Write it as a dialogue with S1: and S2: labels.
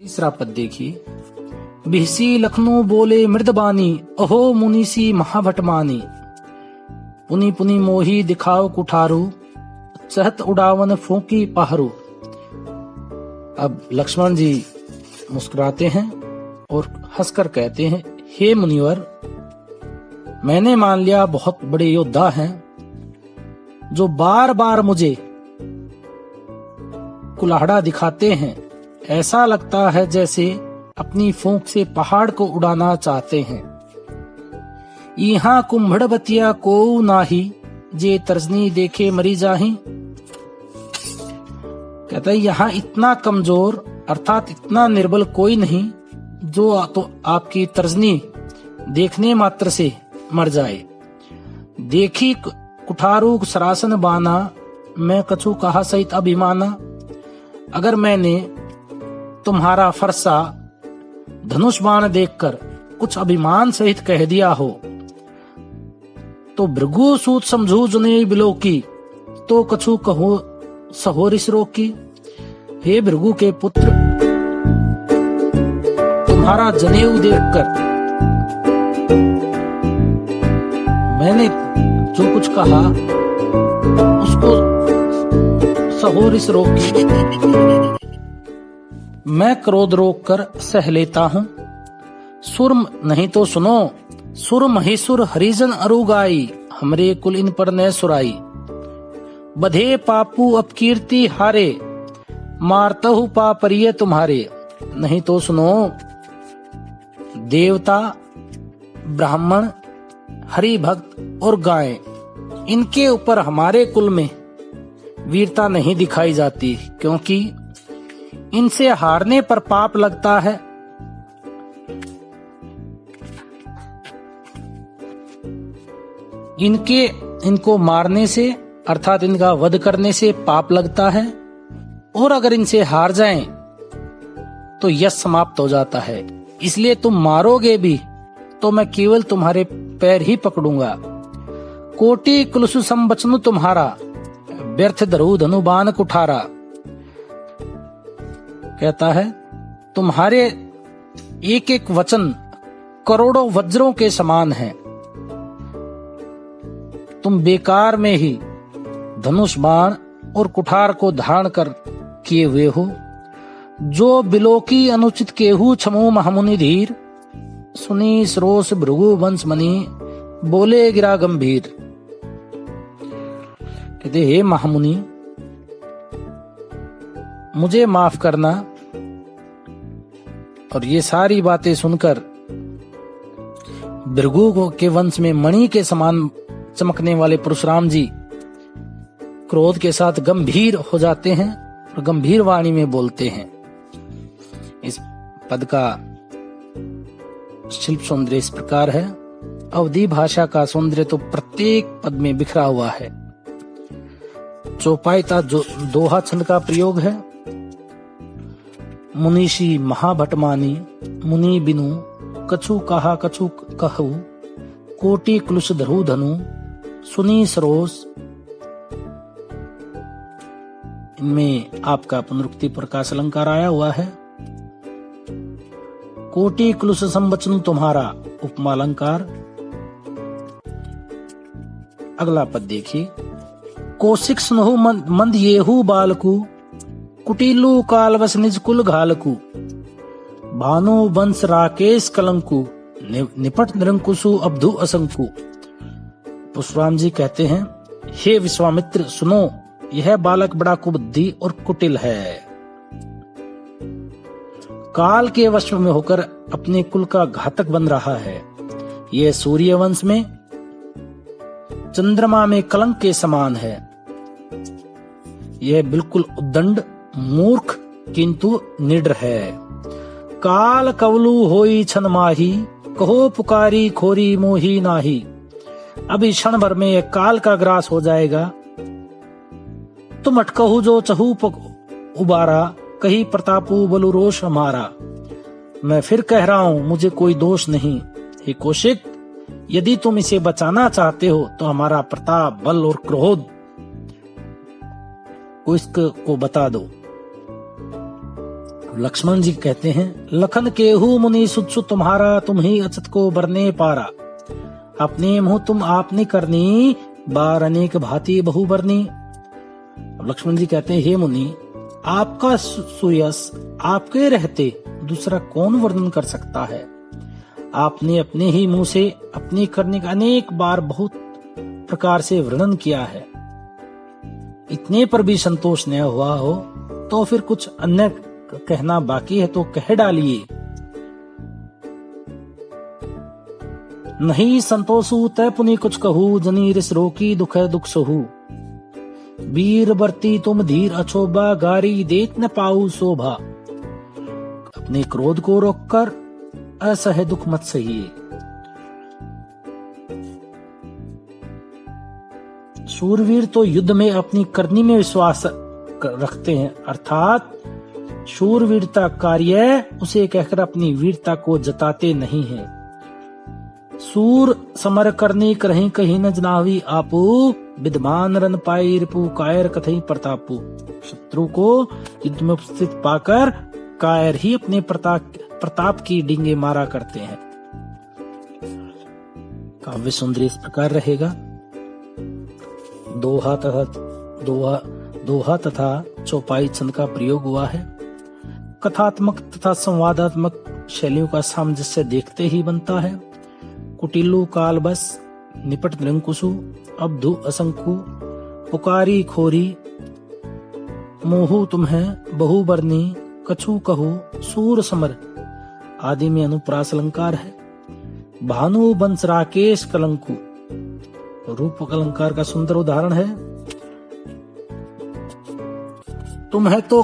S1: तीसरा पद देखिए। बिहसी लखनऊ बोले मृदबानी, अहो मुनीसी महाभटमानी। पुनी पुनी मोही दिखाओ कुठारू, चहत उड़ावन फूकी पहरू। अब लक्ष्मण जी मुस्कुराते हैं और हंसकर कहते हैं, हे मुनिवर, मैंने मान लिया बहुत बड़े योद्धा हैं, जो बार बार मुझे कुल्हाड़ा दिखाते हैं। ऐसा लगता है जैसे अपनी फूंक से पहाड़ को उड़ाना चाहते हैं। यहाँ कुंभड़बतिया को नाही, जे तर्जनी देखे मरी जाही। कहता है यहाँ इतना कमजोर अर्थात इतना निर्बल कोई नहीं जो तो आपकी तर्जनी देखने मात्र से मर जाए। देखी कुठारू सरासन बाना, मैं कछु कहा सहित अभिमाना। अगर मैंने तुम्हारा फरसा धनुष बाण देखकर कुछ अभिमान सहित कह दिया हो, तो भृगु सूत समझू जुने बिलो की, तो कछु कहो सहोरिस रोकी। हे भृगु के पुत्र, तुम्हारा जनेऊ देखकर मैंने जो कुछ कहा उसको सहोरिस रोकी। मैं क्रोध रोक कर सह लेता हूँ। सुर नहीं तो सुनो, सुर महेशुर हरिजन अरुगाई, हमरे कुल इन पर न सुराई। बधे पापू अपकीर्ति हारे, मारतहु पापरिय तुम्हारे। नहीं तो सुनो, देवता ब्राह्मण हरि भक्त और गाय, इनके ऊपर हमारे कुल में वीरता नहीं दिखाई जाती, क्योंकि इनसे हारने पर पाप लगता है। इनको मारने से अर्थात इनका वध करने से पाप लगता है, और अगर इनसे हार जाएं तो यश समाप्त हो जाता है। इसलिए तुम मारोगे भी तो मैं केवल तुम्हारे पैर ही पकड़ूंगा। कोटि कुलसु संबचनु तुम्हारा, व्यर्थ धरु धनुबान कुठारा। कहता है तुम्हारे एक एक वचन करोड़ों वज्रों के समान है। तुम बेकार में ही धनुष बाण और कुठार को धारण कर किए हुए हो। जो बिलो की अनुचित केहू छमो महामुनि धीर, सुनी सरोस भृगु वंश मनी, बोले गिरा गंभीर। कहते हे महामुनि, मुझे माफ करना। और ये सारी बातें सुनकर भृगु के वंश में मणि के समान चमकने वाले परशुराम जी क्रोध के साथ गंभीर हो जाते हैं और गंभीर वाणी में बोलते हैं। इस पद का शिल्प सौंदर्य इस प्रकार है। अवधी भाषा का सौंदर्य तो प्रत्येक पद में बिखरा हुआ है। चौपाईता जो दोहा छंद का प्रयोग है। मुनीषी महाभटमानी, मुनि बिनु कछु कहा कछु कहू, कोटि क्लुष धरु धनु, सुनी सरोस। इनमें आपका पुनरुक्ति प्रकाश अलंकार आया हुआ है। कोटि क्लुष संबचनु तुम्हारा उपमा अलंकार। अगला पद देखिए। कौशिक स्नहु मंद येहू बालकु, कुटिलु कालवस निज कुल घालकु, भानु वंश राकेश कलंकु, निपट निरंकुशु अब्धु असंकु। परशुराम जी कहते हैं, हे विश्वामित्र सुनो, यह बालक बड़ा कुबुद्धि और कुटिल है। काल के वश में होकर अपने कुल का घातक बन रहा है। यह सूर्य वंश में चंद्रमा में कलंक के समान है। यह बिल्कुल उद्दंड मूर्ख किंतु निडर है। काल कवलु होई छन माही, कहो पुकारी खोरी मोही नाही। अभी क्षण भर में यह काल का ग्रास हो जाएगा। तुम अटकहु जो चहु उबारा, कही प्रतापु बलु रोष हमारा। मैं फिर कह रहा हूं, मुझे कोई दोष नहीं। हे कौशिक, यदि तुम इसे बचाना चाहते हो तो हमारा प्रताप बल और क्रोध को इसको बता दो। लक्ष्मण जी कहते हैं, लखन केहू मुनि सुचु तुम्हारा, तुम ही अचत को बरने पारा। अपने मुंह तुम आपने करनी, बार अनेक भांति बहु बरनी। लक्ष्मण जी कहते हैं, हे मुनि, आपका सुयश आपके रहते दूसरा कौन वर्णन कर सकता है। आपने अपने ही मुंह से अपने करने का अनेक बार बहुत प्रकार से वर्णन किया है। इतने पर भी संतोष न हुआ हो तो फिर कुछ अन्य कहना बाकी है तो कह डालिए। नहीं संतोषु तय पुनि कुछ कहू, जनी रिस रोकी दुख है दुख सहू। वीर बरती तुम धीर अछोभा, गारी देत न पाऊ शोभा। अपने क्रोध को रोककर असह दुख मत सहिए। शूरवीर तो युद्ध में अपनी करनी में विश्वास रखते हैं, अर्थात शूरवीरता कार्य उसे कहकर अपनी वीरता को जताते नहीं हैं। सूर समर करनी करहीं कहीं न जनावी आपू, विद्वान रन पाई रिपु कायर कथई प्रतापू। शत्रु को युद्ध में उपस्थित पाकर कायर ही अपने प्रताप की डींगे मारा करते हैं। काव्य सुंदरी इस प्रकार रहेगा। दोहा तथा चौपाई छंद का प्रयोग हुआ है। कथात्मक तथा संवादात्मक शैलियों का सामंजस्य देखते ही बनता है। कुटिलु काल बस, निपट निरंकुशु, अब्धु असंकु, पुकारी खोरी, मोहू तुम्हें बहु बरनी, कछु कहू, सूर समर आदि में अनुप्रास अलंकार है। भानु बंस राकेश कलंकु रूप अलंकार का सुंदर उदाहरण है। तुम है तो